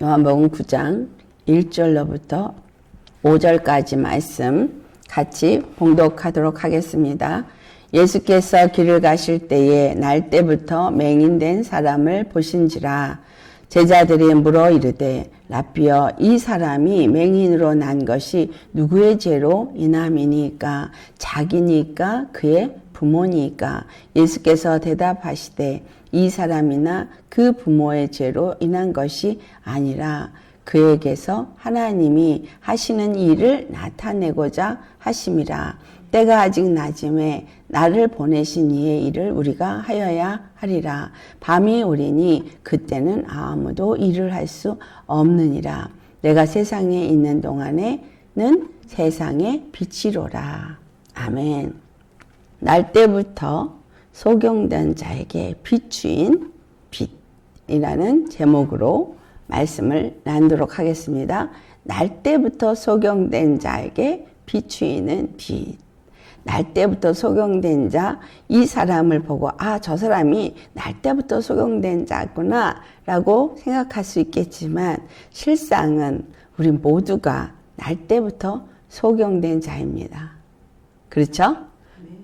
요한복음 9장 1절로부터 5절까지 말씀 같이 봉독하도록 하겠습니다. 예수께서 길을 가실 때에 날 때부터 맹인된 사람을 보신지라. 제자들이 물어 이르되 라삐여, 이 사람이 맹인으로 난 것이 누구의 죄로 인함이니까? 자기니까 그의 부모니까? 예수께서 대답하시되 이 사람이나 그 부모의 죄로 인한 것이 아니라 그에게서 하나님이 하시는 일을 나타내고자 하심이라. 때가 아직 낮음에 나를 보내신 이의 일을 우리가 하여야 하리라. 밤이 오리니 그때는 아무도 일을 할 수 없느니라. 내가 세상에 있는 동안에는 세상의 빛이로라. 아멘. 날 때부터 소경된 자에게 비추인 빛이라는 제목으로 말씀을 나누도록 하겠습니다. 날 때부터 소경된 자에게 비추이는 빛. 날 때부터 소경된 자, 이 사람을 보고 저 사람이 날 때부터 소경된 자구나 라고 생각할 수 있겠지만 실상은 우리 모두가 날 때부터 소경된 자입니다. 그렇죠?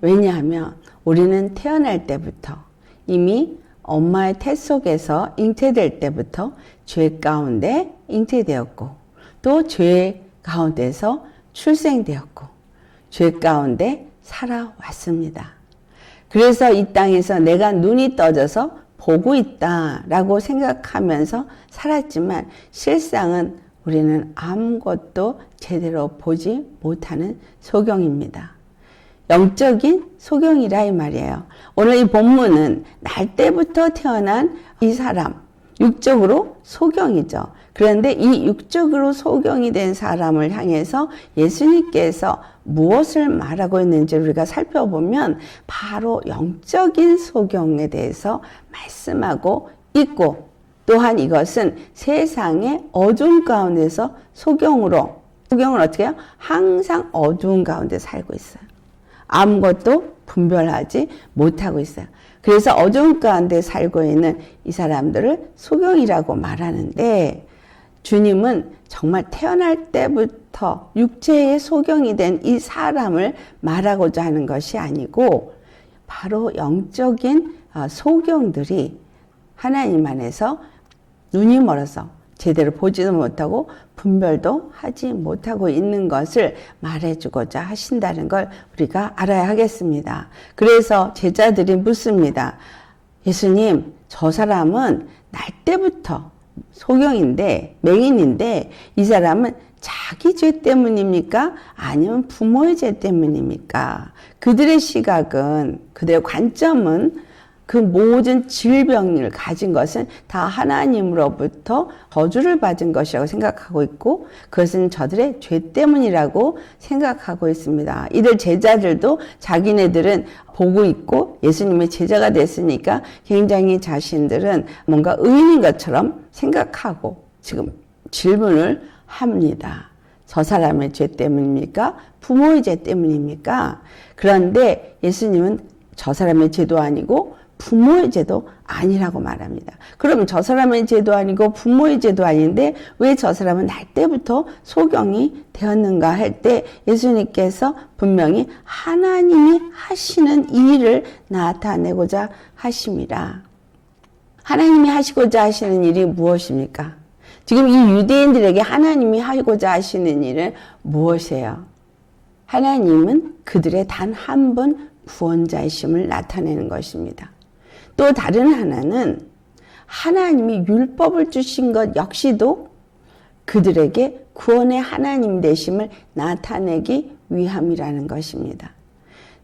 왜냐하면 우리는 태어날 때부터 이미 엄마의 태 속에서 잉태될 때부터 죄 가운데 잉태되었고 또 죄 가운데서 출생되었고 죄 가운데 살아왔습니다. 그래서 이 땅에서 내가 눈이 떠져서 보고 있다라고 생각하면서 살았지만 실상은 우리는 아무것도 제대로 보지 못하는 소경입니다. 영적인 소경이라 이 말이에요. 오늘 이 본문은 날 때부터 태어난 이 사람, 육적으로 소경이죠. 그런데 이 육적으로 소경이 된 사람을 향해서 예수님께서 무엇을 말하고 있는지 우리가 살펴보면 바로 영적인 소경에 대해서 말씀하고 있고, 또한 이것은 세상의 어두운 가운데서 소경은 어떻게 해요? 항상 어두운 가운데 살고 있어요. 아무것도 분별하지 못하고 있어요. 그래서 어두운 가운데 살고 있는 이 사람들을 소경이라고 말하는데, 주님은 정말 태어날 때부터 육체의 소경이 된 이 사람을 말하고자 하는 것이 아니고 바로 영적인 소경들이 하나님 안에서 눈이 멀어서 제대로 보지도 못하고 분별도 하지 못하고 있는 것을 말해주고자 하신다는 걸 우리가 알아야 하겠습니다. 그래서 제자들이 묻습니다. 예수님, 저 사람은 날 때부터 소경인데, 맹인인데 이 사람은 자기 죄 때문입니까? 아니면 부모의 죄 때문입니까? 그들의 시각은, 그들의 관점은 그 모든 질병을 가진 것은 다 하나님으로부터 저주를 받은 것이라고 생각하고 있고, 그것은 저들의 죄 때문이라고 생각하고 있습니다. 이들 제자들도 자기네들은 보고 있고 예수님의 제자가 됐으니까 굉장히 자신들은 뭔가 의인인 것처럼 생각하고 지금 질문을 합니다. 저 사람의 죄 때문입니까? 부모의 죄 때문입니까? 그런데 예수님은 저 사람의 죄도 아니고 부모의 죄도 아니라고 말합니다. 그럼 저 사람의 죄도 아니고 부모의 죄도 아닌데 왜 저 사람은 날 때부터 소경이 되었는가 할 때 예수님께서 분명히 하나님이 하시는 일을 나타내고자 하심이라. 하나님이 하시고자 하시는 일이 무엇입니까? 지금 이 유대인들에게 하나님이 하고자 하시는 일은 무엇이에요? 하나님은 그들의 단 한 분 구원자이심을 나타내는 것입니다. 또 다른 하나는 하나님이 율법을 주신 것 역시도 그들에게 구원의 하나님 되심을 나타내기 위함이라는 것입니다.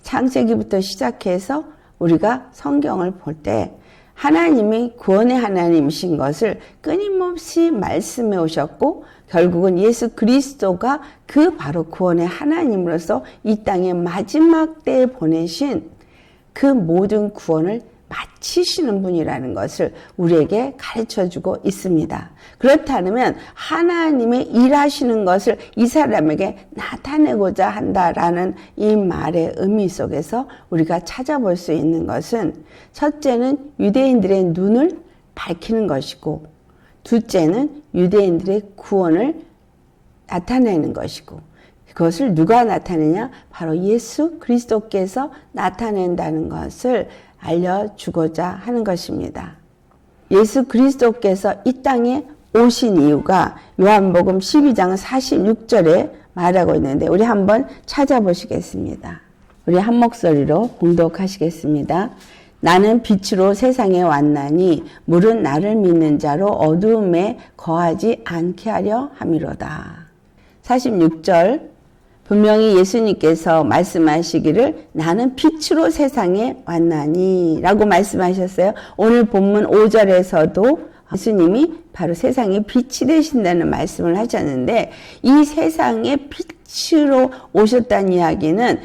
창세기부터 시작해서 우리가 성경을 볼 때 하나님이 구원의 하나님이신 것을 끊임없이 말씀해 오셨고, 결국은 예수 그리스도가 그 바로 구원의 하나님으로서 이 땅의 마지막 때에 보내신 그 모든 구원을 마치시는 분이라는 것을 우리에게 가르쳐주고 있습니다. 그렇다면 하나님의 일하시는 것을 이 사람에게 나타내고자 한다라는 이 말의 의미 속에서 우리가 찾아볼 수 있는 것은, 첫째는 유대인들의 눈을 밝히는 것이고, 둘째는 유대인들의 구원을 나타내는 것이고, 그것을 누가 나타내냐? 바로 예수 그리스도께서 나타낸다는 것을 알려주고자 하는 것입니다. 예수 그리스도께서 이 땅에 오신 이유가 요한복음 12장 46절에 말하고 있는데, 우리 한번 찾아보시겠습니다. 우리 한 목소리로 봉독하시겠습니다. 나는 빛으로 세상에 왔나니 물은 나를 믿는 자로 어두움에 거하지 않게 하려 함이로다. 46절 분명히 예수님께서 말씀하시기를 나는 빛으로 세상에 왔나니 라고 말씀하셨어요. 오늘 본문 5절에서도 예수님이 바로 세상에 빛이 되신다는 말씀을 하셨는데, 이 세상에 빛으로 오셨다는 이야기는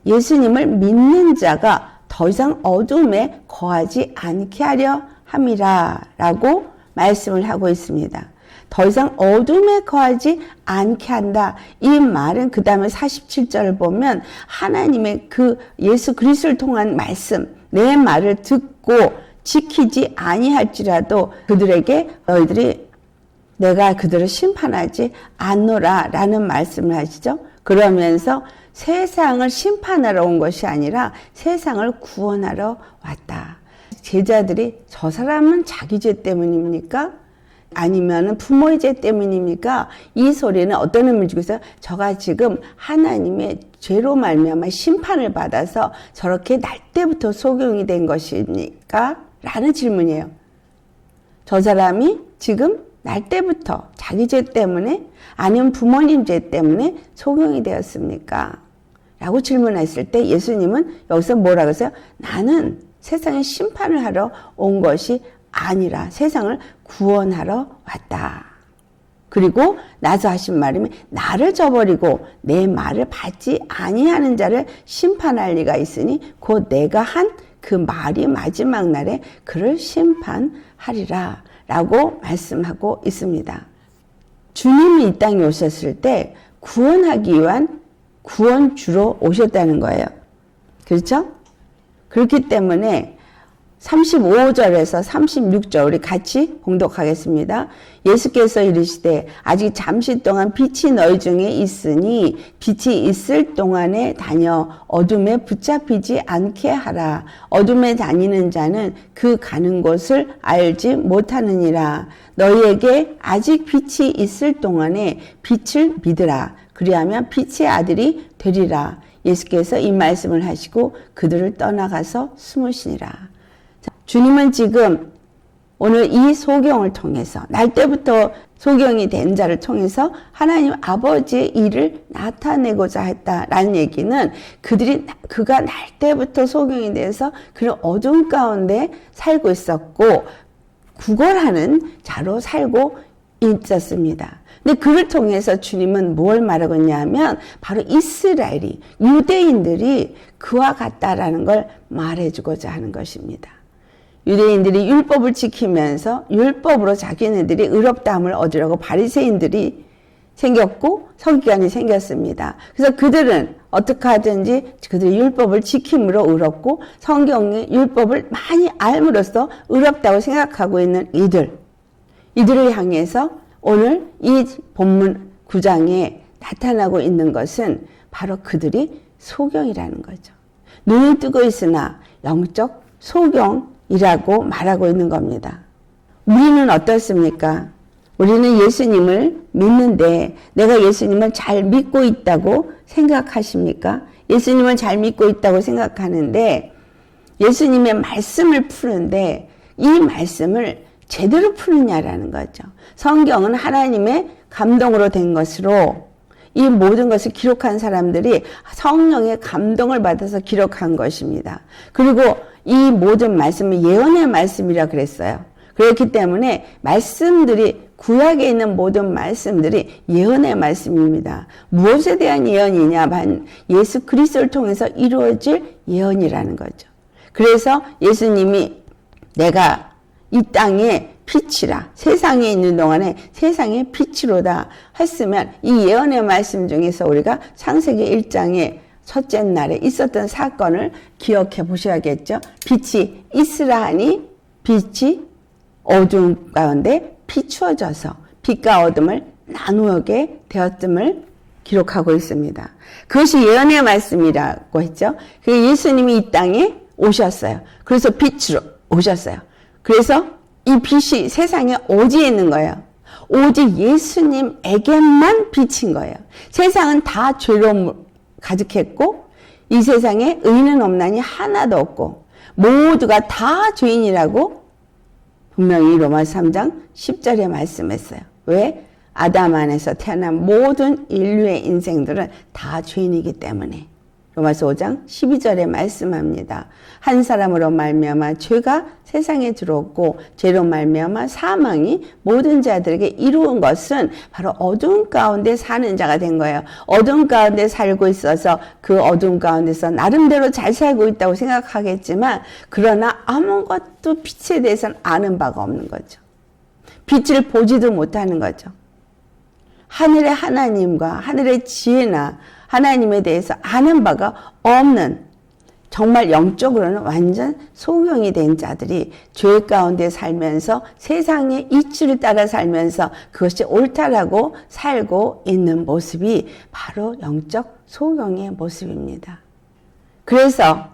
예수님을 믿는 자가 더 이상 어둠에 거하지 않게 하려 함이라 라고 말씀을 하고 있습니다. 더 이상 어둠에 거하지 않게 한다. 이 말은 그 다음에 47절을 보면 하나님의 그 예수 그리스도를 통한 말씀, 내 말을 듣고 지키지 아니할지라도 그들에게 너희들이 내가 그들을 심판하지 않노라 라는 말씀을 하시죠. 그러면서 세상을 심판하러 온 것이 아니라 세상을 구원하러 왔다. 제자들이 저 사람은 자기 죄 때문입니까? 아니면 부모의 죄 때문입니까? 이 소리는 어떤 의미를 주고 있어요? 저가 지금 하나님의 죄로 말미암아 심판을 받아서 저렇게 날 때부터 소경이 된 것입니까? 라는 질문이에요. 저 사람이 지금 날 때부터 자기 죄 때문에 아니면 부모님 죄 때문에 소경이 되었습니까? 라고 질문했을 때 예수님은 여기서 뭐라고 했어요? 나는 세상에 심판을 하러 온 것이 아니라 세상을 구원하러 왔다. 그리고 나서 하신 말이 나를 저버리고 내 말을 받지 아니하는 자를 심판할 리가 있으니 곧 내가 한 그 말이 마지막 날에 그를 심판하리라 라고 말씀하고 있습니다. 주님이 이 땅에 오셨을 때 구원하기 위한 구원주로 오셨다는 거예요. 그렇죠? 그렇기 때문에 35절에서 36절 우리 같이 봉독하겠습니다. 예수께서 이르시되 아직 잠시 동안 빛이 너희 중에 있으니 빛이 있을 동안에 다녀 어둠에 붙잡히지 않게 하라. 어둠에 다니는 자는 그 가는 곳을 알지 못하느니라. 너희에게 아직 빛이 있을 동안에 빛을 믿으라. 그리하면 빛의 아들이 되리라. 예수께서 이 말씀을 하시고 그들을 떠나가서 숨으시니라. 주님은 지금 오늘 이 소경을 통해서 날 때부터 소경이 된 자를 통해서 하나님 아버지의 일을 나타내고자 했다라는 얘기는 그가 날 때부터 소경이 돼서 그런 어둠 가운데 살고 있었고 구걸하는 자로 살고 있었습니다. 근데 그를 통해서 주님은 뭘 말하고 있냐면 바로 이스라엘이 유대인들이 그와 같다라는 걸 말해주고자 하는 것입니다. 유대인들이 율법을 지키면서 율법으로 자기네들이 의롭다함을 얻으려고 바리새인들이 생겼고 서기관이 생겼습니다. 그래서 그들은 어떻게 하든지 그들이 율법을 지킴으로 의롭고 성경의 율법을 많이 알므로써 의롭다고 생각하고 있는 이들을 향해서 오늘 이 본문 9장에 나타나고 있는 것은 바로 그들이 소경이라는 거죠. 눈이 뜨고 있으나 영적 소경이라고 말하고 있는 겁니다. 우리는 어떻습니까? 우리는 예수님을 믿는데 내가 예수님을 잘 믿고 있다고 생각하십니까? 예수님을 잘 믿고 있다고 생각하는데 예수님의 말씀을 푸는데 이 말씀을 제대로 푸느냐라는 거죠. 성경은 하나님의 감동으로 된 것으로 이 모든 것을 기록한 사람들이 성령의 감동을 받아서 기록한 것입니다. 그리고 이 모든 말씀은 예언의 말씀이라 그랬어요. 그렇기 때문에 말씀들이 구약에 있는 모든 말씀들이 예언의 말씀입니다. 무엇에 대한 예언이냐? 예수 그리스도를 통해서 이루어질 예언이라는 거죠. 그래서 예수님이 내가 이 땅에 빛이라 세상에 있는 동안에 세상의 빛이로다 했으면 이 예언의 말씀 중에서 우리가 창세기 1장에 첫째 날에 있었던 사건을 기억해 보셔야겠죠. 빛이 있으라 하니 빛이 어두운 가운데 비추어져서 빛과 어둠을 나누게 되었음을 기록하고 있습니다. 그것이 예언의 말씀이라고 했죠. 예수님이 이 땅에 오셨어요. 그래서 빛으로 오셨어요. 그래서 이 빛이 세상에 어디에 있는 거예요? 오직 예수님에게만 비친 거예요. 세상은 다 죄로 가득했고 이 세상에 의인은 없나니 하나도 없고 모두가 다 죄인이라고 분명히 로마서 3장 10절에 말씀했어요. 왜? 아담 안에서 태어난 모든 인류의 인생들은 다 죄인이기 때문에. 로마서 5장 12절에 말씀합니다. 한 사람으로 말미암아 죄가 세상에 들어왔고 죄로 말미암아 사망이 모든 자들에게 이루은 것은 바로 어두운 가운데 사는 자가 된 거예요. 어두운 가운데 살고 있어서 그 어두운 가운데서 나름대로 잘 살고 있다고 생각하겠지만 그러나 아무것도 빛에 대해서는 아는 바가 없는 거죠. 빛을 보지도 못하는 거죠. 하늘의 하나님과 하늘의 지혜나 하나님에 대해서 아는 바가 없는 정말 영적으로는 완전 소경이 된 자들이 죄 가운데 살면서 세상의 이치를 따라 살면서 그것이 옳다라고 살고 있는 모습이 바로 영적 소경의 모습입니다. 그래서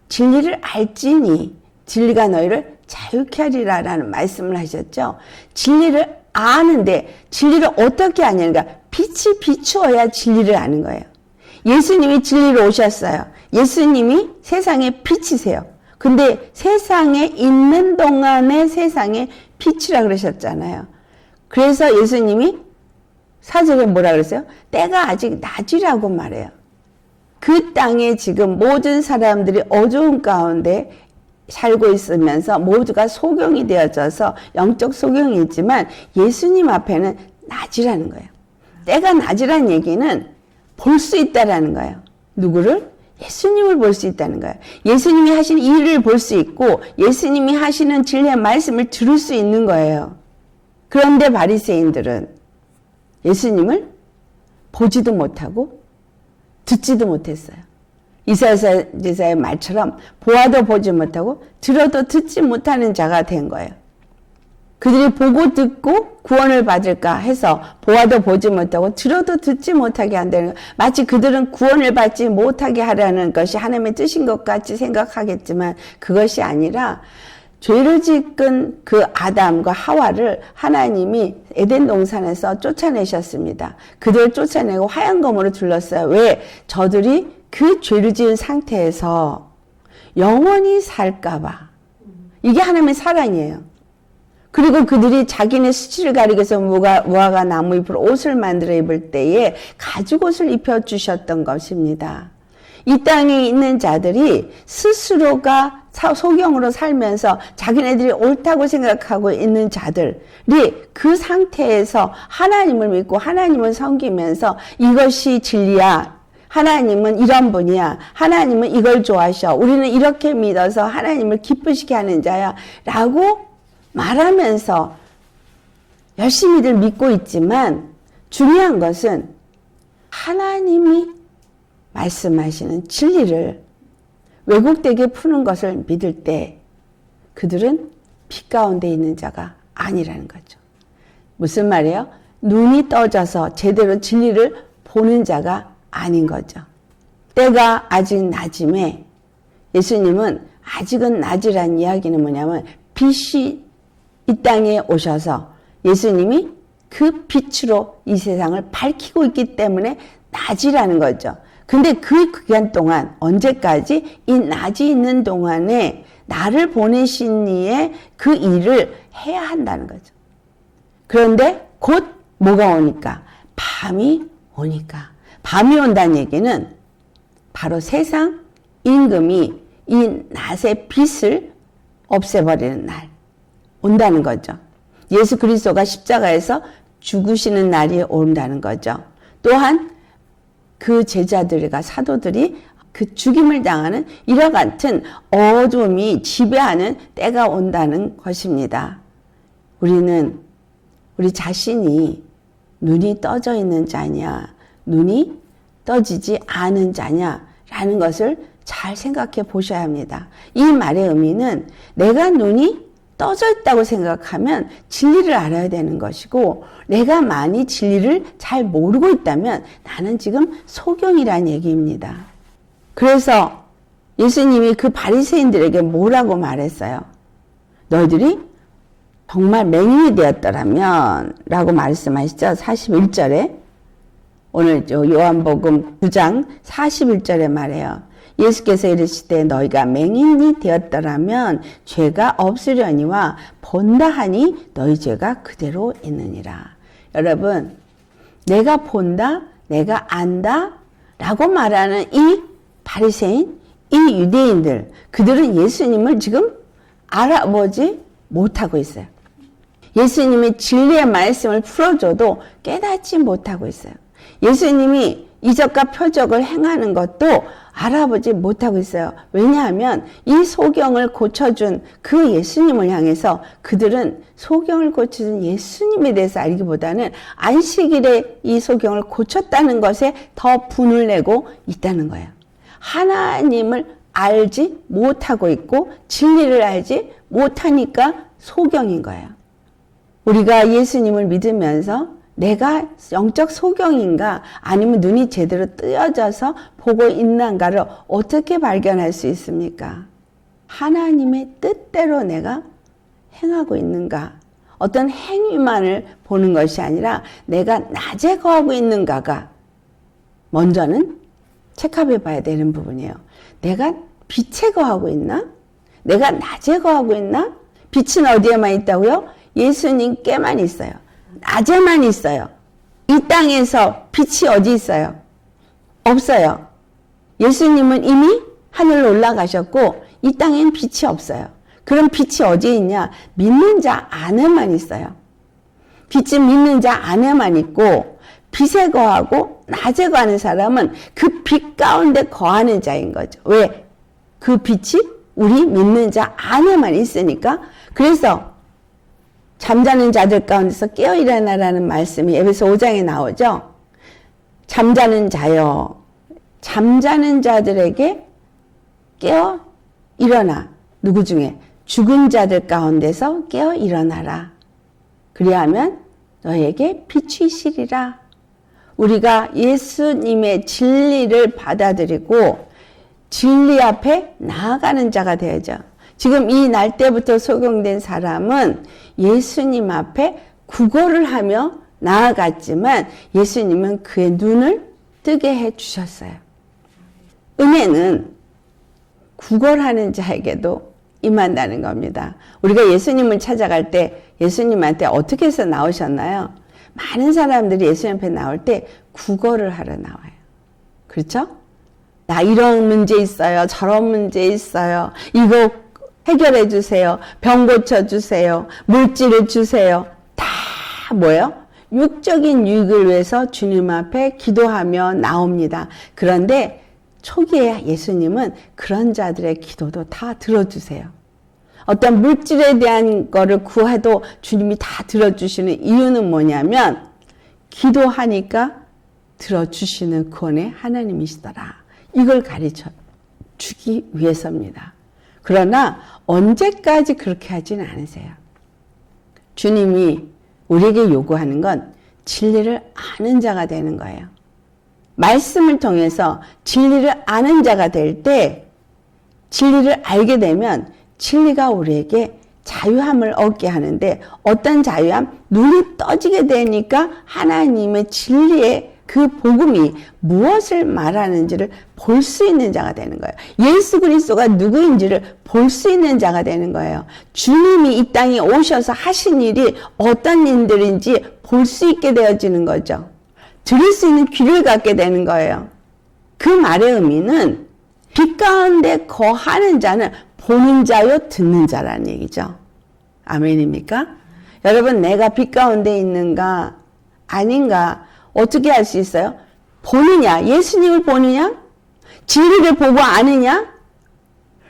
진리를 알지니 진리가 너희를 자유케 하리라라는 말씀을 하셨죠. 진리를 아는데 진리를 어떻게 아냐니까 빛이 비추어야 진리를 아는 거예요. 예수님이 진리로 오셨어요. 예수님이 세상의 빛이세요. 근데 세상에 있는 동안에 세상의 빛이라 그러셨잖아요. 그래서 예수님이 사절에 뭐라 그랬어요? 때가 아직 낮이라고 말해요. 그 땅에 지금 모든 사람들이 어두운 가운데 살고 있으면서 모두가 소경이 되어져서 영적 소경이지만 예수님 앞에는 낮이라는 거예요. 때가 낮이라는 얘기는 볼 수 있다라는 거예요. 누구를? 예수님을 볼 수 있다는 거예요. 예수님이 하신 일을 볼 수 있고 예수님이 하시는 진리의 말씀을 들을 수 있는 거예요. 그런데 바리새인들은 예수님을 보지도 못하고 듣지도 못했어요. 이사야의 말처럼 보아도 보지 못하고 들어도 듣지 못하는 자가 된 거예요. 그들이 보고 듣고 구원을 받을까 해서 보아도 보지 못하고 들어도 듣지 못하게 한다는 거예요. 마치 그들은 구원을 받지 못하게 하라는 것이 하나님의 뜻인 것 같이 생각하겠지만 그것이 아니라 죄를 짓은 그 아담과 하와를 하나님이 에덴 동산에서 쫓아내셨습니다. 그들을 쫓아내고 화양검으로 둘렀어요. 왜? 저들이 그 죄를 지은 상태에서 영원히 살까 봐. 이게 하나님의 사랑이에요. 그리고 그들이 자기네 수치를 가리기 위해서 무화과 나무 잎으로 옷을 만들어 입을 때에 가죽옷을 입혀주셨던 것입니다. 이 땅에 있는 자들이 스스로가 소경으로 살면서 자기네들이 옳다고 생각하고 있는 자들이 그 상태에서 하나님을 믿고 하나님을 섬기면서 이것이 진리야. 하나님은 이런 분이야. 하나님은 이걸 좋아하셔. 우리는 이렇게 믿어서 하나님을 기쁘시게 하는 자야. 라고 말하면서 열심히들 믿고 있지만 중요한 것은 하나님이 말씀하시는 진리를 왜곡되게 푸는 것을 믿을 때 그들은 빛 가운데 있는 자가 아니라는 거죠. 무슨 말이에요? 눈이 떠져서 제대로 진리를 보는 자가 아닌 거죠. 때가 아직 낮음에 예수님은 아직은 낮이란 이야기는 뭐냐면 빛이 이 땅에 오셔서 예수님이 그 빛으로 이 세상을 밝히고 있기 때문에 낮이라는 거죠. 근데 그 기간 동안 언제까지 이 낮이 있는 동안에 나를 보내신 이의 그 일을 해야 한다는 거죠. 그런데 곧 뭐가 오니까? 밤이 오니까. 밤이 온다는 얘기는 바로 세상 임금이 이 낮의 빛을 없애버리는 날 온다는 거죠. 예수 그리스도가 십자가에서 죽으시는 날이 온다는 거죠. 또한 그 제자들과 사도들이 그 죽임을 당하는 이와 같은 어둠이 지배하는 때가 온다는 것입니다. 우리는 우리 자신이 눈이 떠져 있는 자냐, 눈이 떠지지 않은 자냐라는 것을 잘 생각해 보셔야 합니다. 이 말의 의미는 내가 눈이 떠져 있다고 생각하면 진리를 알아야 되는 것이고, 내가 많이 진리를 잘 모르고 있다면 나는 지금 소경이란 얘기입니다. 그래서 예수님이 그 바리새인들에게 뭐라고 말했어요? 너희들이 정말 맹인이 되었더라면 라고 말씀하시죠. 41절에 오늘 요한복음 9장 41절에 말해요. 예수께서 이르시되 너희가 맹인이 되었더라면 죄가 없으려니와 본다 하니 너희 죄가 그대로 있느니라. 여러분, 내가 본다, 내가 안다 라고 말하는 이 바리새인, 이 유대인들, 그들은 예수님을 지금 알아보지 못하고 있어요. 예수님이 진리의 말씀을 풀어줘도 깨닫지 못하고 있어요. 예수님이 이적과 표적을 행하는 것도 알아보지 못하고 있어요. 왜냐하면 이 소경을 고쳐준 그 예수님을 향해서 그들은 소경을 고쳐준 예수님에 대해서 알기보다는 안식일에 이 소경을 고쳤다는 것에 더 분을 내고 있다는 거예요. 하나님을 알지 못하고 있고 진리를 알지 못하니까 소경인 거예요. 우리가 예수님을 믿으면서 내가 영적 소경인가 아니면 눈이 제대로 뜨여져서 보고 있는가를 어떻게 발견할 수 있습니까? 하나님의 뜻대로 내가 행하고 있는가? 어떤 행위만을 보는 것이 아니라 내가 낮에 거하고 있는가가 먼저는 체크해 봐야 되는 부분이에요. 내가 빛에 거하고 있나? 내가 낮에 거하고 있나? 빛은 어디에만 있다고요? 예수님께만 있어요. 낮에만 있어요. 이 땅에서 빛이 어디 있어요? 없어요. 예수님은 이미 하늘로 올라가셨고 이 땅엔 빛이 없어요. 그럼 빛이 어디에 있냐? 믿는 자 안에만 있어요. 빛은 믿는 자 안에만 있고 빛에 거하고 낮에 거하는 사람은 그 빛 가운데 거하는 자인 거죠. 왜? 그 빛이 우리 믿는 자 안에만 있으니까. 그래서 잠자는 자들 가운데서 깨어 일어나라는 말씀이 에베소 5장에 나오죠. 잠자는 자여, 잠자는 자들에게 깨어 일어나. 누구 중에? 죽은 자들 가운데서 깨어 일어나라. 그리하면 너에게 빛이 있으리라. 우리가 예수님의 진리를 받아들이고 진리 앞에 나아가는 자가 되어야죠. 지금 이 날 때부터 소경된 사람은 예수님 앞에 구걸을 하며 나아갔지만 예수님은 그의 눈을 뜨게 해 주셨어요. 은혜는 구걸하는 자에게도 임한다는 겁니다. 우리가 예수님을 찾아갈 때 예수님한테 어떻게 해서 나오셨나요? 많은 사람들이 예수님 앞에 나올 때 구걸을 하러 나와요. 그렇죠? 나 이런 문제 있어요. 저런 문제 있어요. 이거 해결해 주세요. 병 고쳐 주세요. 물질을 주세요. 다 뭐예요? 육적인 유익을 위해서 주님 앞에 기도하며 나옵니다. 그런데 초기에 예수님은 그런 자들의 기도도 다 들어주세요. 어떤 물질에 대한 거를 구해도 주님이 다 들어주시는 이유는 뭐냐면 기도하니까 들어주시는 구원의 하나님이시더라. 이걸 가르쳐 주기 위해서입니다. 그러나 언제까지 그렇게 하지는 않으세요. 주님이 우리에게 요구하는 건 진리를 아는 자가 되는 거예요. 말씀을 통해서 진리를 아는 자가 될 때 진리를 알게 되면 진리가 우리에게 자유함을 얻게 하는데 어떤 자유함? 눈이 떠지게 되니까 하나님의 진리의 그 복음이 무엇을 말하는지를 볼 수 있는 자가 되는 거예요. 예수 그리스도가 누구인지를 볼 수 있는 자가 되는 거예요. 주님이 이 땅에 오셔서 하신 일이 어떤 일들인지 볼 수 있게 되어지는 거죠. 들을 수 있는 귀를 갖게 되는 거예요. 그 말의 의미는 빛 가운데 거하는 자는 보는 자요 듣는 자라는 얘기죠. 아멘입니까? 여러분, 내가 빛 가운데 있는가 아닌가 어떻게 알 수 있어요? 보느냐? 예수님을 보느냐? 진리를 보고 아느냐?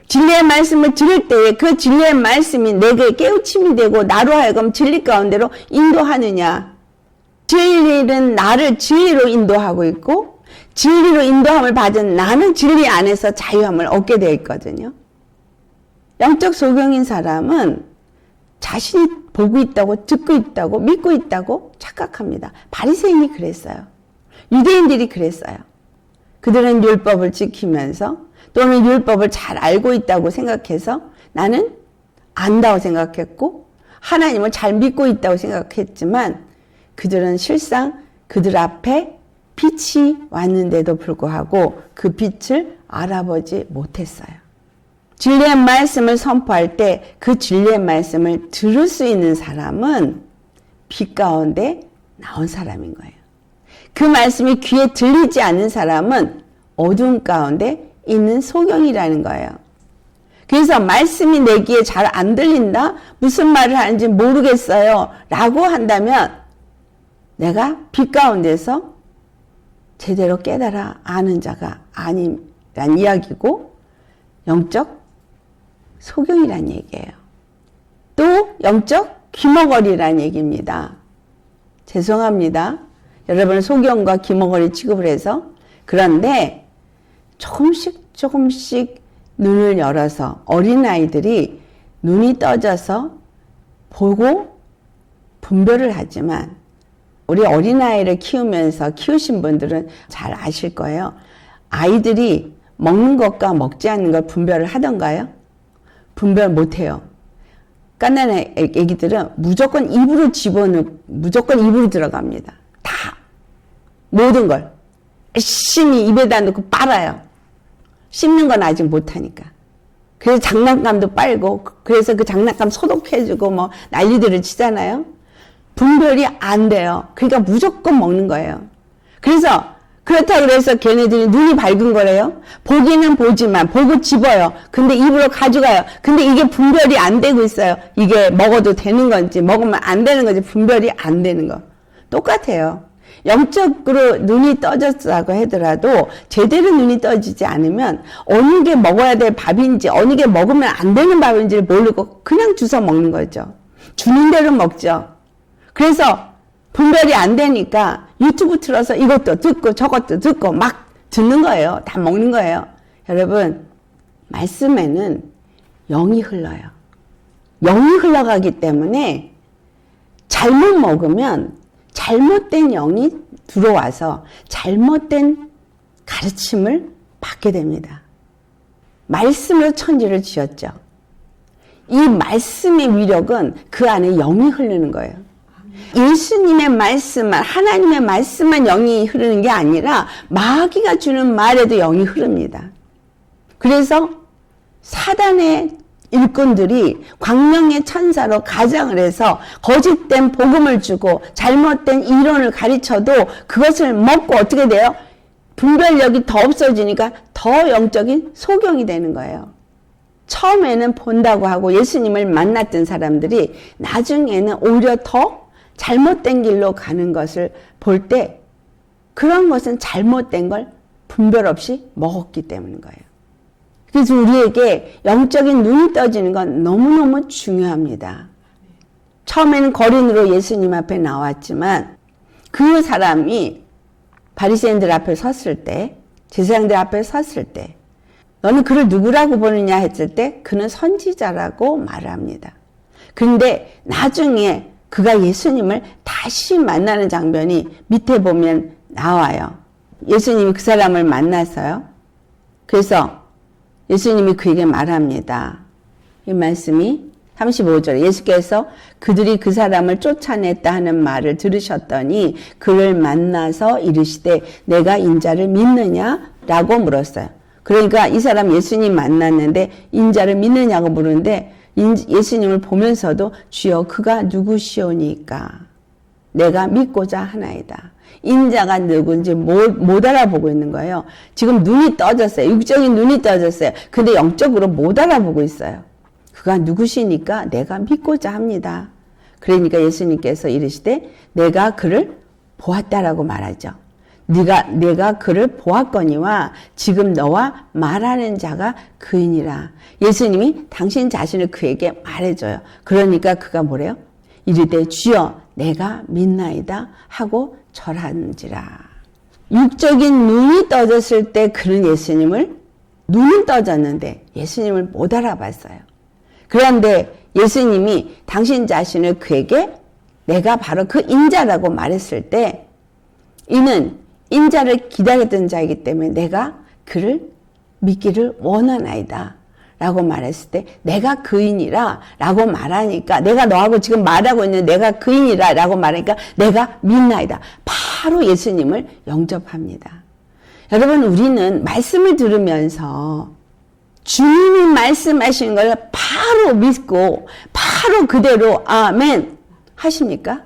진리의 말씀을 들을 때에 그 진리의 말씀이 내게 깨우침이 되고 나로 하여금 진리 가운데로 인도하느냐? 진리는 나를 진리로 인도하고 있고 진리로 인도함을 받은 나는 진리 안에서 자유함을 얻게 되어 있거든요. 영적 소경인 사람은 자신이 보고 있다고, 듣고 있다고, 믿고 있다고 착각합니다. 바리새인이 그랬어요. 유대인들이 그랬어요. 그들은 율법을 지키면서 또는 율법을 잘 알고 있다고 생각해서 나는 안다고 생각했고 하나님을 잘 믿고 있다고 생각했지만 그들은 실상 그들 앞에 빛이 왔는데도 불구하고 그 빛을 알아보지 못했어요. 진리의 말씀을 선포할 때 그 진리의 말씀을 들을 수 있는 사람은 빛 가운데 나온 사람인 거예요. 그 말씀이 귀에 들리지 않는 사람은 어두운 가운데 있는 소경이라는 거예요. 그래서 말씀이 내 귀에 잘 안 들린다? 무슨 말을 하는지 모르겠어요. 라고 한다면 내가 빛 가운데서 제대로 깨달아 아는 자가 아니란 이야기고 영적 소경이란 얘기예요. 또 영적 귀머거리란 얘기입니다. 죄송합니다. 여러분 소경과 귀머거리 취급을 해서. 그런데 조금씩 눈을 열어서 어린아이들이 눈이 떠져서 보고 분별을 하지만 우리 어린아이를 키우신 분들은 잘 아실 거예요. 아이들이 먹는 것과 먹지 않는 걸 분별을 하던가요? 분별 못해요. 깐난한 애기들은 무조건 입으로 집어넣고 무조건 입으로 들어갑니다. 다 모든 걸 열심히 입에다 넣고 빨아요. 씹는 건 아직 못하니까. 그래서 장난감도 빨고 그래서 그 장난감 소독해주고 뭐 난리들을 치잖아요. 분별이 안 돼요. 그러니까 무조건 먹는 거예요. 그래서 그렇다고 해서 걔네들이 눈이 밝은 거래요. 보기는 보지만 보고 집어요. 근데 입으로 가져가요. 근데 이게 분별이 안 되고 있어요. 이게 먹어도 되는 건지 먹으면 안 되는 건지 분별이 안 되는 거. 똑같아요. 영적으로 눈이 떠졌다고 하더라도 제대로 눈이 떠지지 않으면 어느 게 먹어야 될 밥인지 어느 게 먹으면 안 되는 밥인지를 모르고 그냥 주워 먹는 거죠. 주는 대로 먹죠. 그래서 분별이 안 되니까 유튜브 틀어서 이것도 듣고 저것도 듣고 막 듣는 거예요. 다 먹는 거예요. 여러분, 말씀에는 영이 흘러요. 영이 흘러가기 때문에 잘못 먹으면 잘못된 영이 들어와서 잘못된 가르침을 받게 됩니다. 말씀으로 천지를 지었죠. 이 말씀의 위력은 그 안에 영이 흐르는 거예요. 예수님의 말씀만, 하나님의 말씀만 영이 흐르는 게 아니라 마귀가 주는 말에도 영이 흐릅니다. 그래서 사단의 일꾼들이 광명의 천사로 가장을 해서 거짓된 복음을 주고 잘못된 이론을 가르쳐도 그것을 먹고 어떻게 돼요? 분별력이 더 없어지니까 더 영적인 소경이 되는 거예요. 처음에는 본다고 하고 예수님을 만났던 사람들이 나중에는 오히려 더 잘못된 길로 가는 것을 볼 때 그런 것은 잘못된 걸 분별 없이 먹었기 때문인 거예요. 그래서 우리에게 영적인 눈이 떠지는 건 너무너무 중요합니다. 처음에는 거린으로 예수님 앞에 나왔지만 그 사람이 바리새인들 앞에 섰을 때, 제사장들 앞에 섰을 때 너는 그를 누구라고 보느냐 했을 때 그는 선지자라고 말합니다. 그런데 나중에 그가 예수님을 다시 만나는 장면이 밑에 보면 나와요. 예수님이 그 사람을 만나서요. 그래서 예수님이 그에게 말합니다. 이 말씀이 35절에 예수께서 그들이 그 사람을 쫓아냈다 하는 말을 들으셨더니 그를 만나서 이르시되 내가 인자를 믿느냐? 라고 물었어요. 그러니까 이 사람 예수님 만났는데 인자를 믿느냐고 물었는데 예수님을 보면서도 주여 그가 누구시오니까 내가 믿고자 하나이다. 인자가 누군지 못 알아보고 있는 거예요. 지금 눈이 떠졌어요. 육적인 눈이 떠졌어요. 근데 영적으로 못 알아보고 있어요. 그가 누구시니까 내가 믿고자 합니다. 그러니까 예수님께서 이르시되 내가 그를 보았다라고 말하죠. 내가 그를 보았거니와 지금 너와 말하는 자가 그이니라. 예수님이 당신 자신을 그에게 말해줘요. 그러니까 그가 뭐래요? 이르되 주여 내가 믿나이다 하고 절하는지라. 육적인 눈이 떠졌을 때 그는 예수님을 눈은 떠졌는데 예수님을 못 알아봤어요. 그런데 예수님이 당신 자신을 그에게 내가 바로 그 인자라고 말했을 때 이는 인자를 기다렸던 자이기 때문에 내가 그를 믿기를 원하나이다 라고 말했을 때 내가 그인이라 라고 말하니까 내가 너하고 지금 말하고 있는 내가 그인이라 라고 말하니까 내가 믿나이다. 바로 예수님을 영접합니다. 여러분 우리는 말씀을 들으면서 주님이 말씀하시는 걸 바로 믿고 바로 그대로 아멘 하십니까?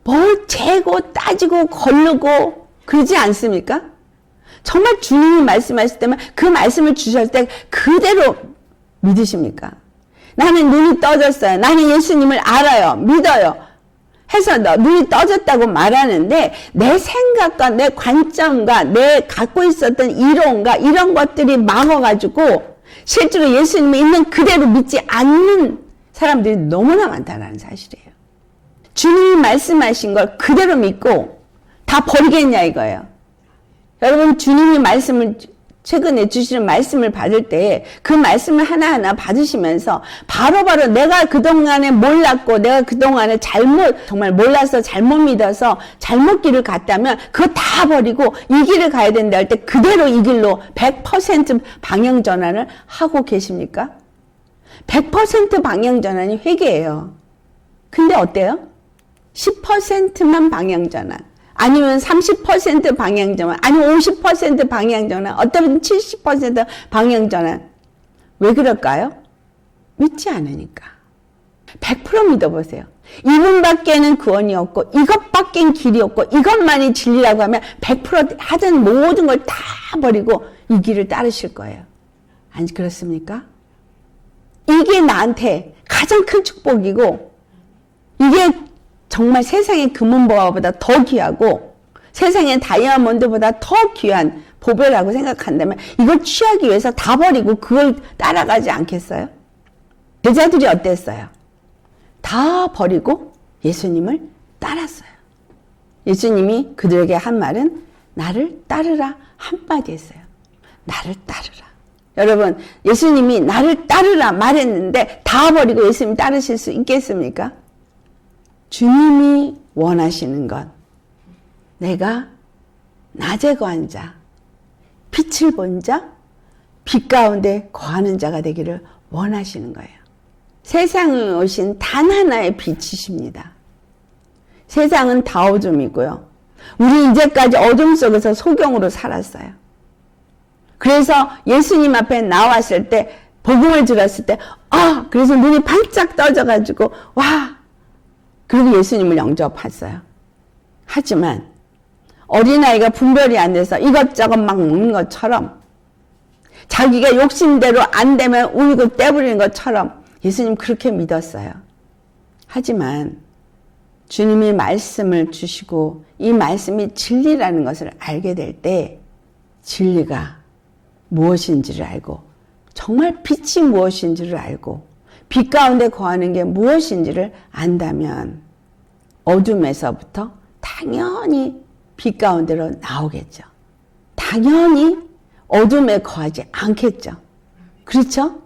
뭘 재고 따지고 거르고 그러지 않습니까? 정말 주님이 말씀하실 때만 그 말씀을 주셨을 때 그대로 믿으십니까? 나는 눈이 떠졌어요. 나는 예수님을 알아요. 믿어요. 해서 눈이 떠졌다고 말하는데 내 생각과 내 관점과 내 갖고 있었던 이론과 이런 것들이 막아가지고 실제로 예수님이 있는 그대로 믿지 않는 사람들이 너무나 많다는 사실이에요. 주님이 말씀하신 걸 그대로 믿고 다 버리겠냐 이거예요. 여러분 주님이 말씀을 최근에 주시는 말씀을 받을 때 그 말씀을 하나하나 받으시면서 바로바로 내가 그동안에 몰랐고 내가 그동안에 정말 몰라서 잘못 믿어서 잘못 길을 갔다면 그거 다 버리고 이 길을 가야 된다 할 때 그대로 이 길로 100% 방향 전환을 하고 계십니까? 100% 방향 전환이 회개예요. 근데 어때요? 10%만 방향 전환. 아니면 30% 방향 전환, 아니면 50% 방향 전환, 어쩌면 70% 방향 전환. 왜 그럴까요? 믿지 않으니까. 100% 믿어보세요. 이분밖에는 구원이 없고 이것밖엔 길이 없고 이것만이 진리라고 하면 100% 하던 모든 걸 다 버리고 이 길을 따르실 거예요. 안 그렇습니까? 이게 나한테 가장 큰 축복이고 이게 정말 세상의 금은보화보다 더 귀하고 세상의 다이아몬드보다 더 귀한 보배라고 생각한다면 이걸 취하기 위해서 다 버리고 그걸 따라가지 않겠어요? 제자들이 어땠어요? 다 버리고 예수님을 따랐어요. 예수님이 그들에게 한 말은 나를 따르라 한마디 했어요. 나를 따르라. 여러분 예수님이 나를 따르라 말했는데 다 버리고 예수님 따르실 수 있겠습니까? 주님이 원하시는 것, 내가 낮에 거한 자, 빛을 본 자, 빛 가운데 거하는 자가 되기를 원하시는 거예요. 세상에 오신 단 하나의 빛이십니다. 세상은 다 어둠이고요. 우리 이제까지 어둠 속에서 소경으로 살았어요. 그래서 예수님 앞에 나왔을 때, 복음을 들었을 때, 그래서 눈이 반짝 떠져가지고, 와! 그리고 예수님을 영접했어요. 하지만 어린아이가 분별이 안 돼서 이것저것 막 먹는 것처럼 자기가 욕심대로 안 되면 울고 떼부리는 것처럼 예수님 그렇게 믿었어요. 하지만 주님이 말씀을 주시고 이 말씀이 진리라는 것을 알게 될 때 진리가 무엇인지를 알고 정말 빛이 무엇인지를 알고 빛 가운데 거하는 게 무엇인지를 안다면 어둠에서부터 당연히 빛 가운데로 나오겠죠. 당연히 어둠에 거하지 않겠죠. 그렇죠?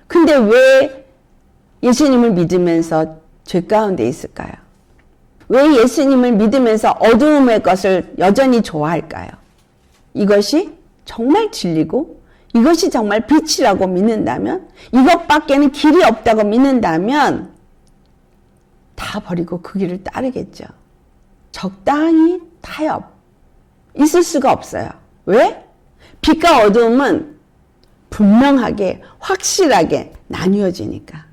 근데 왜 예수님을 믿으면서 죄 가운데 있을까요? 왜 예수님을 믿으면서 어두움의 것을 여전히 좋아할까요? 이것이 정말 진리고 이것이 정말 빛이라고 믿는다면 이것밖에는 길이 없다고 믿는다면 다 버리고 그 길을 따르겠죠. 적당히 타협 있을 수가 없어요. 왜? 빛과 어두움은 분명하게 확실하게 나뉘어지니까.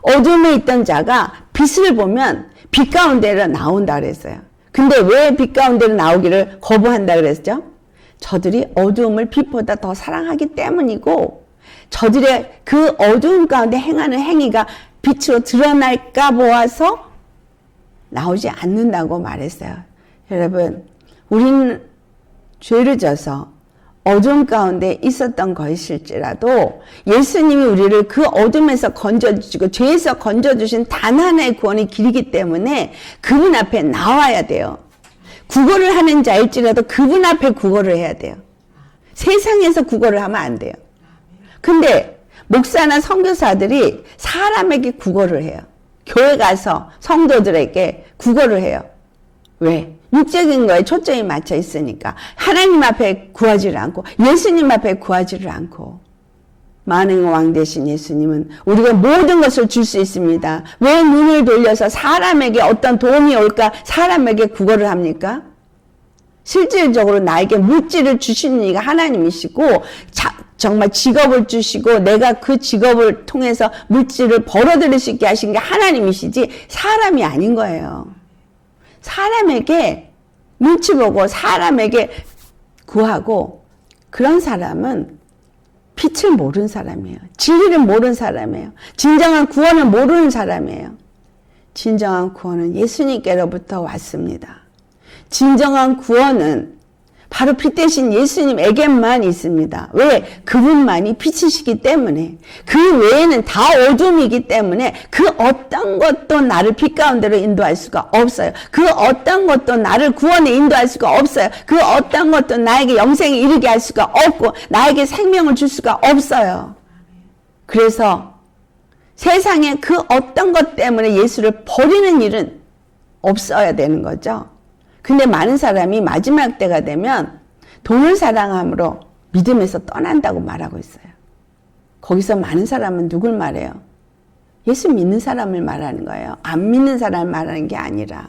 어둠에 있던 자가 빛을 보면 빛 가운데로 나온다 그랬어요. 근데 왜 빛 가운데로 나오기를 거부한다 그랬죠? 저들이 어두움을 빛보다 더 사랑하기 때문이고 저들의 그 어두움 가운데 행하는 행위가 빛으로 드러날까 보아서 나오지 않는다고 말했어요. 여러분, 우리는 죄를 져서 어둠 가운데 있었던 것일지라도 예수님이 우리를 그 어둠에서 건져주시고 죄에서 건져주신 단 하나의 구원의 길이기 때문에 그분 앞에 나와야 돼요. 구걸을 하는 자일지라도 그분 앞에 구걸을 해야 돼요. 세상에서 구걸을 하면 안 돼요. 근데 목사나 선교사들이 사람에게 구걸을 해요. 교회 가서 성도들에게 구걸을 해요. 왜? 육적인 거에 초점이 맞춰 있으니까. 하나님 앞에 구하지를 않고 예수님 앞에 구하지를 않고. 만왕의 왕 되신 예수님은 우리가 모든 것을 줄 수 있습니다. 왜 눈을 돌려서 사람에게 어떤 도움이 올까 사람에게 구걸을 합니까? 실질적으로 나에게 물질을 주시는 이가 하나님이시고 정말 직업을 주시고 내가 그 직업을 통해서 물질을 벌어들일 수 있게 하신 게 하나님이시지 사람이 아닌 거예요. 사람에게 눈치 보고 사람에게 구하고 그런 사람은 빛을 모르는 사람이에요. 진리를 모르는 사람이에요. 진정한 구원을 모르는 사람이에요. 진정한 구원은 예수님께로부터 왔습니다. 진정한 구원은 바로 빛 대신 예수님에게만 있습니다. 왜? 그분만이 빛이시기 때문에. 그 외에는 다 어둠이기 때문에 그 어떤 것도 나를 빛 가운데로 인도할 수가 없어요. 그 어떤 것도 나를 구원에 인도할 수가 없어요. 그 어떤 것도 나에게 영생에 이르게 할 수가 없고 나에게 생명을 줄 수가 없어요. 그래서 세상에 그 어떤 것 때문에 예수를 버리는 일은 없어야 되는 거죠. 근데 많은 사람이 마지막 때가 되면 돈을 사랑함으로 믿음에서 떠난다고 말하고 있어요. 거기서 많은 사람은 누굴 말해요? 예수 믿는 사람을 말하는 거예요. 안 믿는 사람을 말하는 게 아니라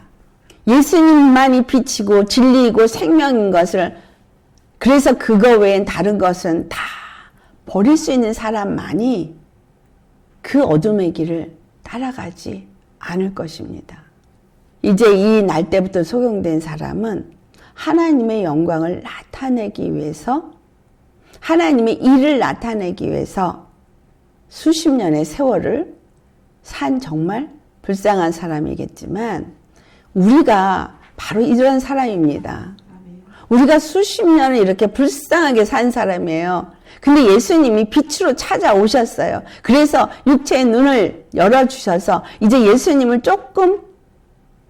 예수님만이 빛이고 진리이고 생명인 것을 그래서 그거 외엔 다른 것은 다 버릴 수 있는 사람만이 그 어둠의 길을 따라가지 않을 것입니다. 이제 이 날 때부터 소경된 사람은 하나님의 영광을 나타내기 위해서 하나님의 일을 나타내기 위해서 수십 년의 세월을 산 정말 불쌍한 사람이겠지만 우리가 바로 이런 사람입니다. 우리가 수십 년을 이렇게 불쌍하게 산 사람이에요. 근데 예수님이 빛으로 찾아오셨어요. 그래서 육체의 눈을 열어주셔서 이제 예수님을 조금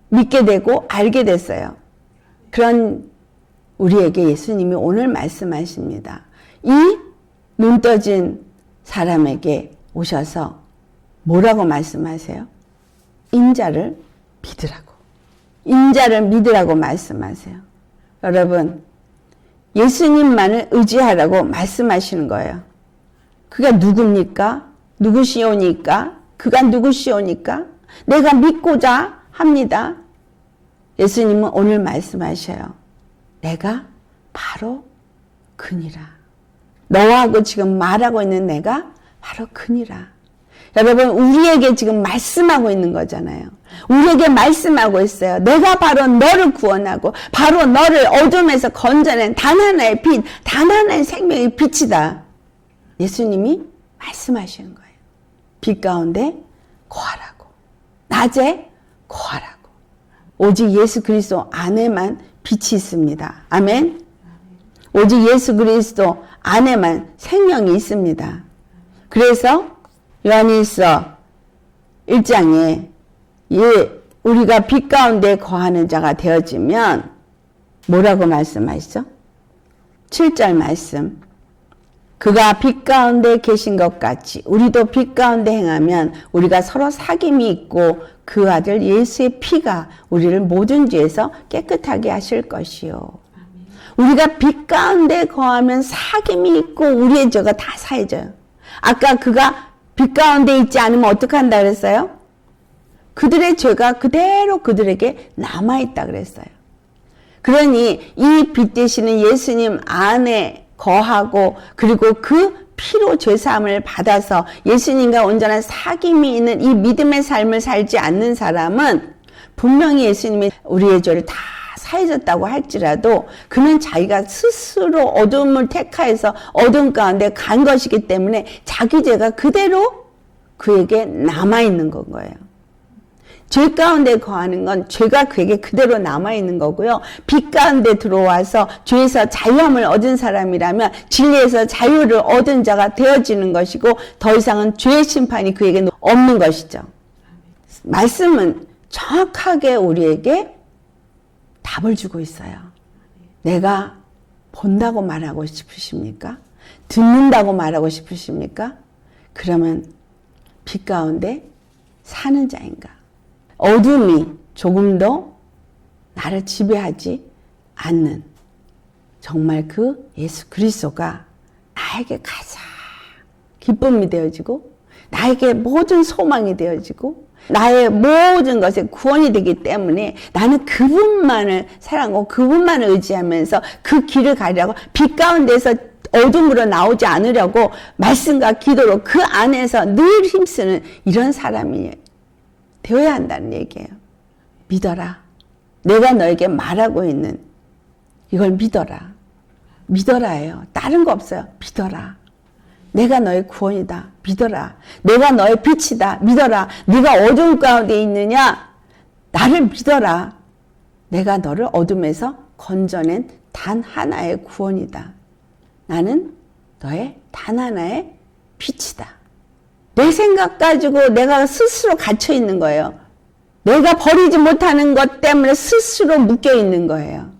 믿게 되고 알게 됐어요. 그런 우리에게 예수님이 오늘 말씀하십니다. 이 눈 떠진 사람에게 오셔서 뭐라고 말씀하세요? 인자를 믿으라고. 인자를 믿으라고 말씀하세요. 여러분, 예수님만을 의지하라고 말씀하시는 거예요. 그가 누굽니까? 누구시오니까? 그가 누구시오니까? 내가 믿고자 합니다. 예수님은 오늘 말씀하셔요. 내가 바로 그니라. 너하고 지금 말하고 있는 내가 바로 그니라. 여러분, 우리에게 지금 말씀하고 있는 거잖아요. 우리에게 말씀하고 있어요. 내가 바로 너를 구원하고 바로 너를 어둠에서 건져낸 단 하나의 빛, 단 하나의 생명의 빛이다. 예수님이 말씀하시는 거예요. 빛 가운데 거하라고. 낮에 거하라고. 오직 예수 그리스도 안에만 빛이 있습니다. 아멘. 오직 예수 그리스도 안에만 생명이 있습니다. 그래서 요한일서 1장에 우리가 빛 가운데 거하는 자가 되어지면 뭐라고 말씀하시죠? 7절 말씀. 그가 빛 가운데 계신 것 같이 우리도 빛 가운데 행하면 우리가 서로 사귐이 있고 그 아들 예수의 피가 우리를 모든 죄에서 깨끗하게 하실 것이요. 우리가 빛 가운데 거하면 사귐이 있고 우리의 죄가 다 사해져요. 아까 그가 빛 가운데 있지 않으면 어떻게 한다 그랬어요? 그들의 죄가 그대로 그들에게 남아있다 그랬어요. 그러니 이 빛 되시는 예수님 안에 거하고 그리고 그 피로 죄사함을 받아서 예수님과 온전한 사귐이 있는 이 믿음의 삶을 살지 않는 사람은 분명히 예수님이 우리의 죄를 다 사해졌다고 할지라도 그는 자기가 스스로 어둠을 택하여서 어둠 가운데 간 것이기 때문에 자기 죄가 그대로 그에게 남아있는 건 거예요. 죄 가운데 거하는 건 죄가 그에게 그대로 남아있는 거고요. 빛 가운데 들어와서 죄에서 자유함을 얻은 사람이라면 진리에서 자유를 얻은 자가 되어지는 것이고 더 이상은 죄의 심판이 그에게 없는 것이죠. 말씀은 정확하게 우리에게 답을 주고 있어요. 내가 본다고 말하고 싶으십니까? 듣는다고 말하고 싶으십니까? 그러면 빛 가운데 사는 자인가? 어둠이 조금 더 나를 지배하지 않는 정말 그 예수 그리스도가 나에게 가장 기쁨이 되어지고 나에게 모든 소망이 되어지고 나의 모든 것에 구원이 되기 때문에 나는 그분만을 사랑하고 그분만을 의지하면서 그 길을 가려고 빛 가운데서 어둠으로 나오지 않으려고 말씀과 기도로 그 안에서 늘 힘쓰는 이런 사람이 되어야 한다는 얘기예요. 믿어라. 내가 너에게 말하고 있는 이걸 믿어라. 믿어라예요. 다른 거 없어요. 믿어라. 내가 너의 구원이다. 믿어라. 내가 너의 빛이다. 믿어라. 네가 어둠 가운데 있느냐? 나를 믿어라. 내가 너를 어둠에서 건져낸 단 하나의 구원이다. 나는 너의 단 하나의 빛이다. 내 생각 가지고 내가 스스로 갇혀 있는 거예요. 내가 버리지 못하는 것 때문에 스스로 묶여 있는 거예요.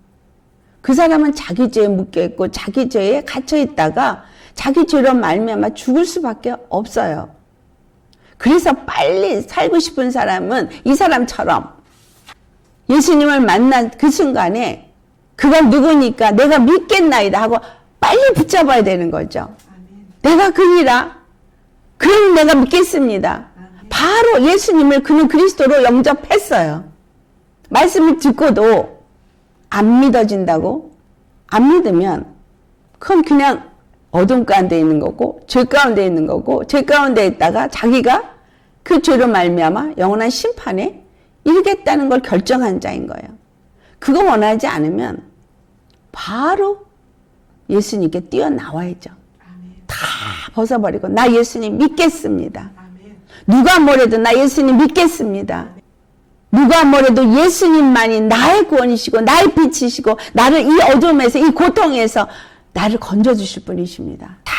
그 사람은 자기 죄에 묶여 있고 자기 죄에 갇혀 있다가 자기 죄로 말미암아 죽을 수밖에 없어요. 그래서 빨리 살고 싶은 사람은 이 사람처럼 예수님을 만난 그 순간에 그가 누구니까 내가 믿겠나이다 하고 빨리 붙잡아야 되는 거죠. 내가 그니라. 그럼 내가 믿겠습니다. 바로 예수님을 그는 그리스도로 영접했어요. 말씀을 듣고도 안 믿어진다고? 안 믿으면 그건 그냥 어둠 가운데 있는 거고 죄 가운데 있는 거고 죄 가운데 있다가 자기가 그 죄로 말미암아 영원한 심판에 이르겠다는 걸 결정한 자인 거예요. 그거 원하지 않으면 바로 예수님께 뛰어나와야죠. 다 벗어버리고 나 예수님 믿겠습니다. 누가 뭐래도 나 예수님 믿겠습니다. 누가 뭐래도 예수님만이 나의 구원이시고 나의 빛이시고 나를 이 어둠에서 이 고통에서 나를 건져주실 분이십니다. 다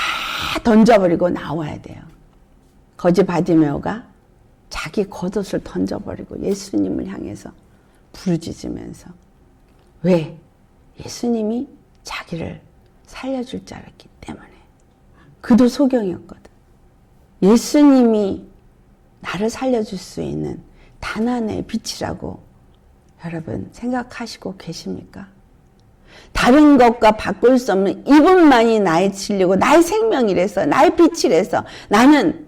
던져버리고 나와야 돼요. 거지 바디메오가 자기 겉옷을 던져버리고 예수님을 향해서 부르짖으면서 왜? 예수님이 자기를 살려줄 줄 알았기 때문에. 그도 소경이었거든. 예수님이 나를 살려줄 수 있는 단 하나의 빛이라고 여러분 생각하시고 계십니까? 다른 것과 바꿀 수 없는 이분만이 나의 진리고 나의 생명이라서 나의 빛이라서 나는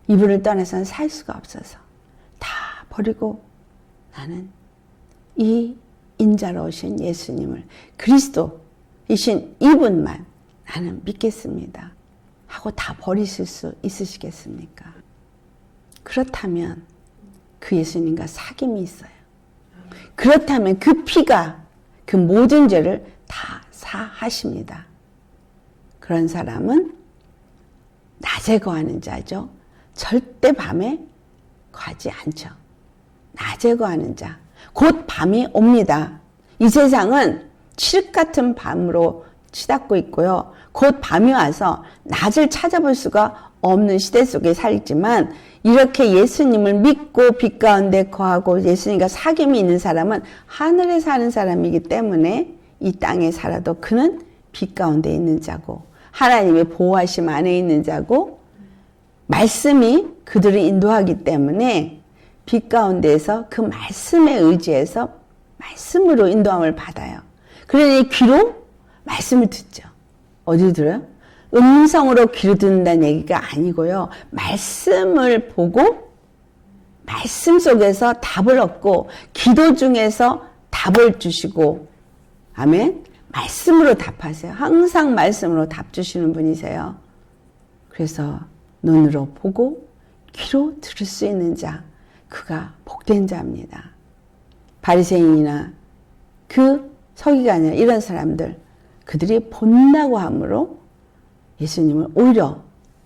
이분을 떠나서는 살 수가 없어서 다 버리고 나는 이 인자로우신 예수님을 그리스도이신 이분만 나는 믿겠습니다 하고 다 버리실 수 있으시겠습니까? 그렇다면 그 예수님과 사귐이 있어요. 그렇다면 그 피가 그 모든 죄를 다 사하십니다. 그런 사람은 낮에 거하는 자죠. 절대 밤에 거하지 않죠. 낮에 거하는 자. 곧 밤이 옵니다. 이 세상은 칠흑 같은 밤으로 치닫고 있고요. 곧 밤이 와서 낮을 찾아볼 수가 없는 시대 속에 살지만 이렇게 예수님을 믿고 빛 가운데 거하고 예수님과 사귐이 있는 사람은 하늘에 사는 사람이기 때문에 이 땅에 살아도 그는 빛 가운데 있는 자고 하나님의 보호하심 안에 있는 자고 말씀이 그들을 인도하기 때문에 빛 가운데에서 그 말씀에 의지해서 말씀으로 인도함을 받아요. 그러니 귀로 말씀을 듣죠. 어디로 들어요? 음성으로 귀로 듣는다는 얘기가 아니고요. 말씀을 보고 말씀 속에서 답을 얻고 기도 중에서 답을 주시고 아멘. 말씀으로 답하세요. 항상 말씀으로 답 주시는 분이세요. 그래서 눈으로 보고 귀로 들을 수 있는 자 그가 복된 자입니다. 바리새인이나 그 서기관이나 이런 사람들 그들이 본다고 함으로 예수님을 오히려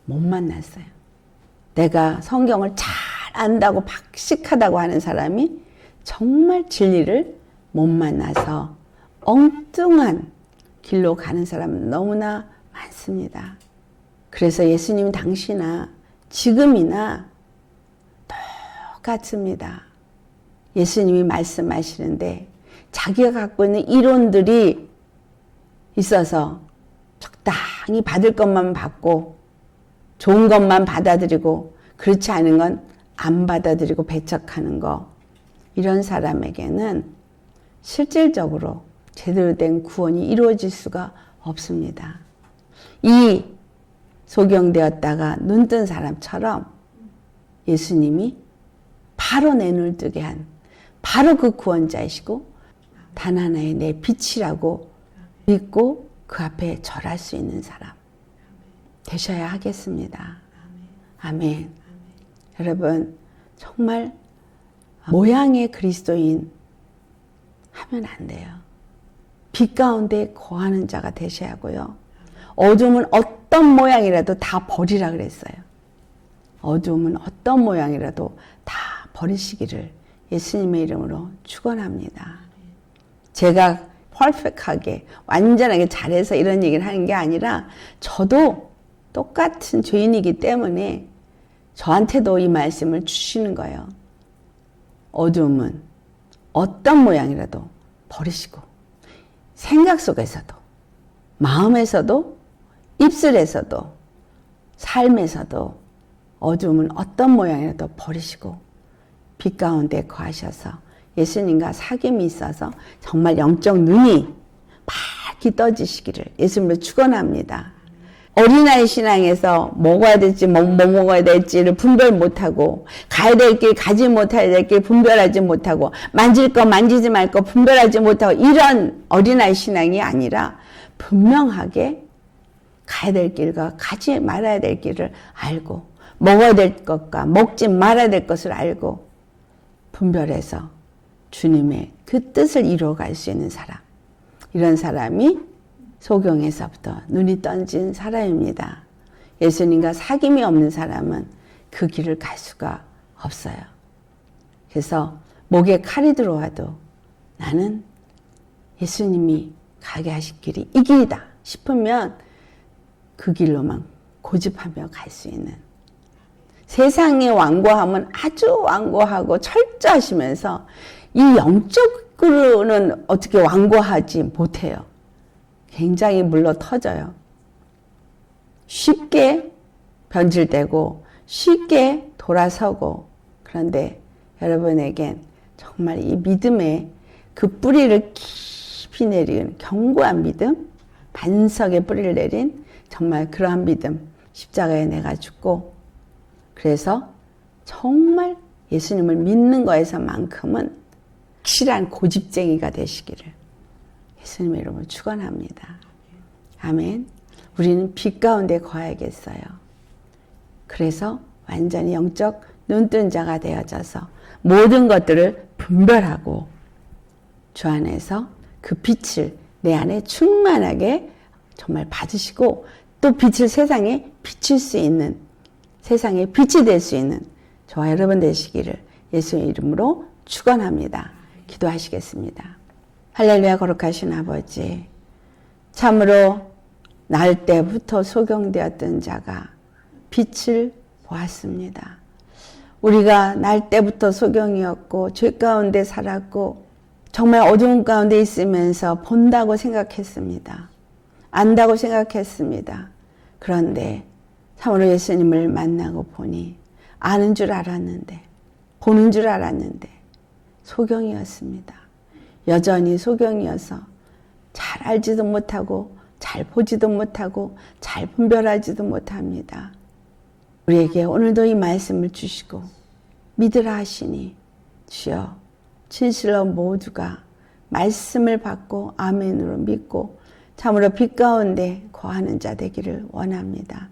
못 만났어요. 내가 성경을 잘 안다고 박식하다고 하는 사람이 정말 진리를 못 만나서 엉뚱한 길로 가는 사람은 너무나 많습니다. 그래서 예수님 당시나 지금이나 똑같습니다. 예수님이 말씀하시는데 자기가 갖고 있는 이론들이 있어서 적당히 받을 것만 받고 좋은 것만 받아들이고 그렇지 않은 건 안 받아들이고 배척하는 거, 이런 사람에게는 실질적으로 제대로 된 구원이 이루어질 수가 없습니다. 이 소경되었다가 눈뜬 사람처럼 예수님이 바로 내 눈을 뜨게 한 바로 그 구원자이시고 단 하나의 내 빛이라고 믿고 그 앞에 절할 수 있는 사람 되셔야 하겠습니다. 아멘. 여러분, 정말 모양의 그리스도인 하면 안 돼요. 빛 가운데 거하는 자가 되셔야 하고요. 어둠은 어떤 모양이라도 다 버리라 그랬어요. 어둠은 어떤 모양이라도 다 버리시기를 예수님의 이름으로 축원합니다. 제가 퍼펙트하게 완전하게 잘해서 이런 얘기를 하는 게 아니라 저도 똑같은 죄인이기 때문에 저한테도 이 말씀을 주시는 거예요. 어둠은 어떤 모양이라도 버리시고 생각 속에서도 마음에서도 입술에서도 삶에서도 어둠은 어떤 모양이라도 버리시고 빛 가운데 거하셔서 예수님과 사귐이 있어서 정말 영적 눈이 밝게 떠지시기를 예수님으로 축원합니다. 어린아이 신앙에서 먹어야 될지 뭐 먹어야 될지를 분별 못하고 가야 될 길 가지 못해야 될 길 분별하지 못하고 만질 거 만지지 말 거 분별하지 못하고 이런 어린아이 신앙이 아니라 분명하게 가야 될 길과 가지 말아야 될 길을 알고 먹어야 될 것과 먹지 말아야 될 것을 알고 분별해서 주님의 그 뜻을 이루어갈 수 있는 사람, 이런 사람이 소경에서부터 눈이 던진 사람입니다. 예수님과 사귐이 없는 사람은 그 길을 갈 수가 없어요. 그래서 목에 칼이 들어와도 나는 예수님이 가게 하실 길이 이 길이다 싶으면 그 길로만 고집하며 갈 수 있는, 세상의 완고함은 아주 완고하고 철저하시면서 이 영적으로는 어떻게 완고하지 못해요. 굉장히 물러 터져요. 쉽게 변질되고 쉽게 돌아서고, 그런데 여러분에겐 정말 이 믿음의 그 뿌리를 깊이 내린 견고한 믿음, 반석의 뿌리를 내린 정말 그러한 믿음, 십자가에 내가 죽고 그래서 정말 예수님을 믿는 거에서만큼은 확실한 고집쟁이가 되시기를 예수님의 이름으로 축원합니다. 아멘. 우리는 빛 가운데 거하야겠어요. 그래서 완전히 영적 눈뜬 자가 되어져서 모든 것들을 분별하고 주 안에서 그 빛을 내 안에 충만하게 정말 받으시고 또 빛을 세상에 비칠 수 있는, 세상에 빛이 될 수 있는 저와 여러분 되시기를 예수의 이름으로 축원합니다. 기도하시겠습니다. 할렐루야. 거룩하신 아버지, 참으로 날 때부터 소경되었던 자가 빛을 보았습니다. 우리가 날 때부터 소경이었고 죄 가운데 살았고 정말 어두운 가운데 있으면서 본다고 생각했습니다. 안다고 생각했습니다. 그런데 참으로 예수님을 만나고 보니 아는 줄 알았는데, 보는 줄 알았는데 소경이었습니다. 여전히 소경이어서 잘 알지도 못하고 잘 보지도 못하고 잘 분별하지도 못합니다. 우리에게 오늘도 이 말씀을 주시고 믿으라 하시니 주여 진실로 모두가 말씀을 받고 아멘으로 믿고 참으로 빛 가운데 거하는 자 되기를 원합니다.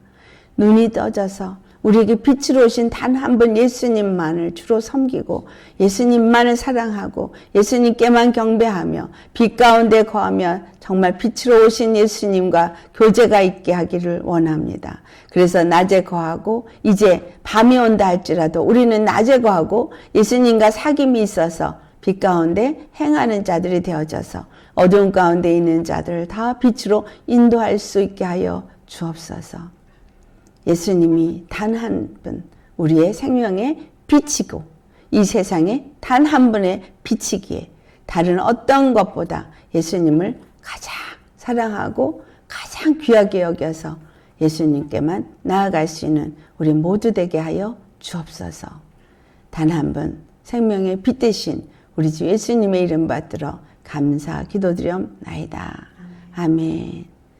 눈이 떠져서 우리에게 빛으로 오신 단 한 분 예수님만을 주로 섬기고 예수님만을 사랑하고 예수님께만 경배하며 빛 가운데 거하며 정말 빛으로 오신 예수님과 교제가 있게 하기를 원합니다. 그래서 낮에 거하고 이제 밤이 온다 할지라도 우리는 낮에 거하고 예수님과 사귐이 있어서 빛 가운데 행하는 자들이 되어져서 어두운 가운데 있는 자들을 다 빛으로 인도할 수 있게 하여 주옵소서. 예수님이 단 한 분, 우리의 생명의 빛이고 이 세상에 단 한 분의 빛이기에 다른 어떤 것보다 예수님을 가장 사랑하고 가장 귀하게 여겨서 예수님께만 나아갈 수 있는 우리 모두 되게 하여 주옵소서. 단 한 분 생명의 빛 대신 우리 주 예수님의 이름 받들어 감사 기도드리옵나이다. 아멘.